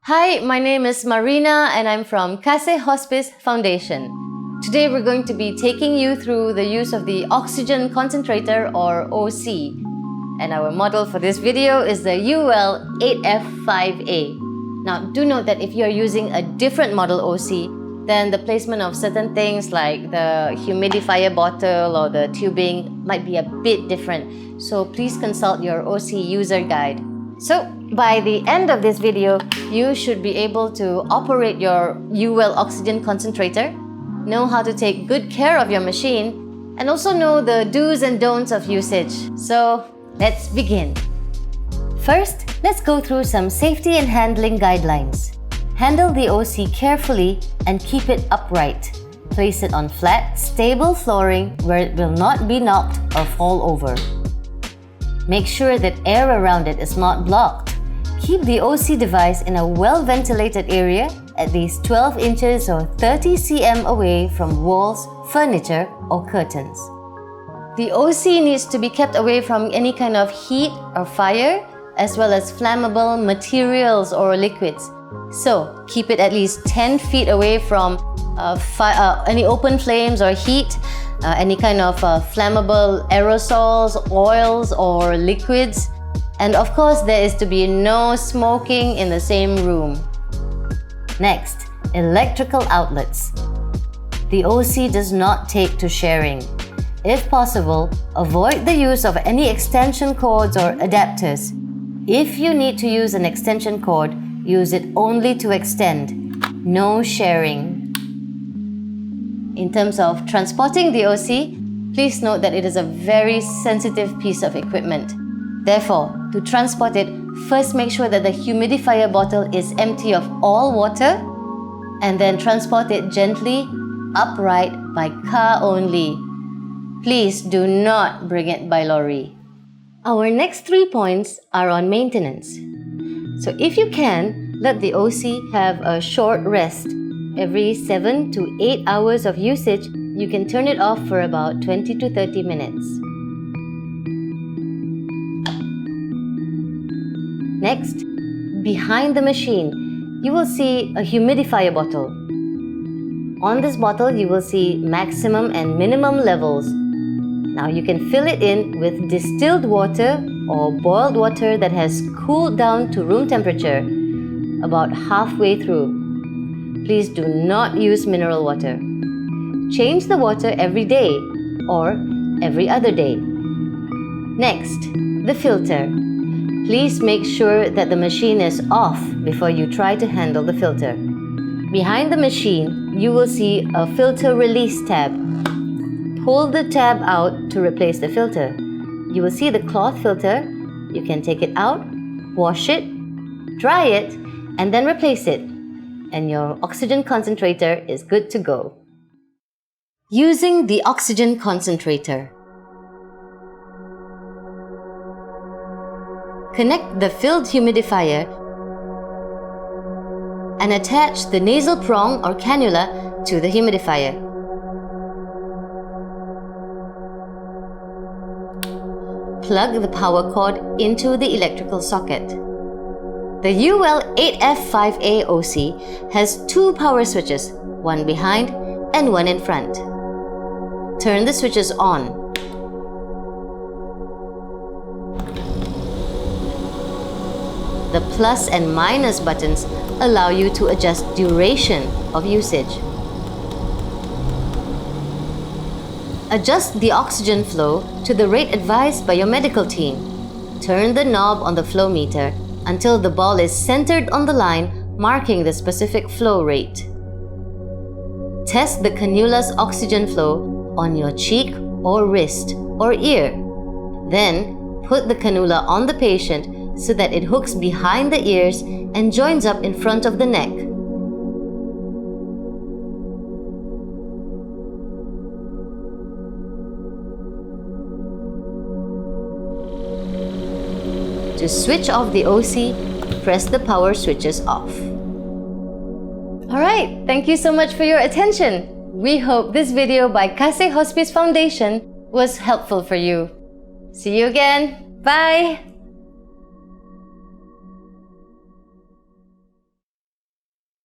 Hi, my name is Marina and I'm from Kase Hospice Foundation. Today we're going to be taking you through the use of the Oxygen Concentrator or OC. And our model for this video is the Yuwell 8F5A. Now do note that if you're using a different model OC, then the placement of certain things like the humidifier bottle or the tubing might be a bit different. So please consult your OC user guide. So by the end of this video, you should be able to operate your Yuwell Oxygen Concentrator, know how to take good care of your machine, and also know the do's and don'ts of usage. So let's begin. First, let's go through some safety and handling guidelines. Handle the OC carefully and keep it upright. Place it on flat, stable flooring where it will not be knocked or fall over. Make sure that air around it is not blocked. Keep the OC device in a well-ventilated area at least 12 inches or 30 cm away from walls, furniture, or curtains. The OC needs to be kept away from any kind of heat or fire, as well as flammable materials or liquids. So, keep it at least 10 feet away from any open flames or heat, any kind of flammable aerosols, oils, or liquids. And of course, there is to be no smoking in the same room. Next, electrical outlets. The OC does not take to sharing. If possible, avoid the use of any extension cords or adapters. If you need to use an extension cord, use it only to extend. No sharing. In terms of transporting the OC, please note that it is a very sensitive piece of equipment. Therefore, to transport it, first make sure that the humidifier bottle is empty of all water, and then transport it gently, upright, by car only. Please do not bring it by lorry. Our next 3 points are on maintenance. So if you can, let the OC have a short rest. Every 7 to 8 hours of usage, you can turn it off for about 20 to 30 minutes. Next, behind the machine, you will see a humidifier bottle. On this bottle, you will see maximum and minimum levels. Now you can fill it in with distilled water or boiled water that has cooled down to room temperature, about halfway through. Please do not use mineral water. Change the water every day or every other day. Next, the filter. Please make sure that the machine is off before you try to handle the filter. Behind the machine, you will see a filter release tab. Pull the tab out to replace the filter. You will see the cloth filter. You can take it out, wash it, dry it, and then replace it. And your oxygen concentrator is good to go. Using the oxygen concentrator. Connect the filled humidifier and attach the nasal prong or cannula to the humidifier. Plug the power cord into the electrical socket. The Yuwell 8F5A OC has 2 power switches, one behind and one in front. Turn the switches on. The plus and minus buttons allow you to adjust duration of usage. Adjust the oxygen flow to the rate advised by your medical team. Turn the knob on the flow meter until the ball is centered on the line marking the specific flow rate. Test the cannula's oxygen flow on your cheek or wrist or ear. Then put the cannula on the patient so that it hooks behind the ears and joins up in front of the neck. To switch off the OC, press the power switches off. Alright, thank you so much for your attention. We hope this video by Kase Hospice Foundation was helpful for you. See you again. Bye!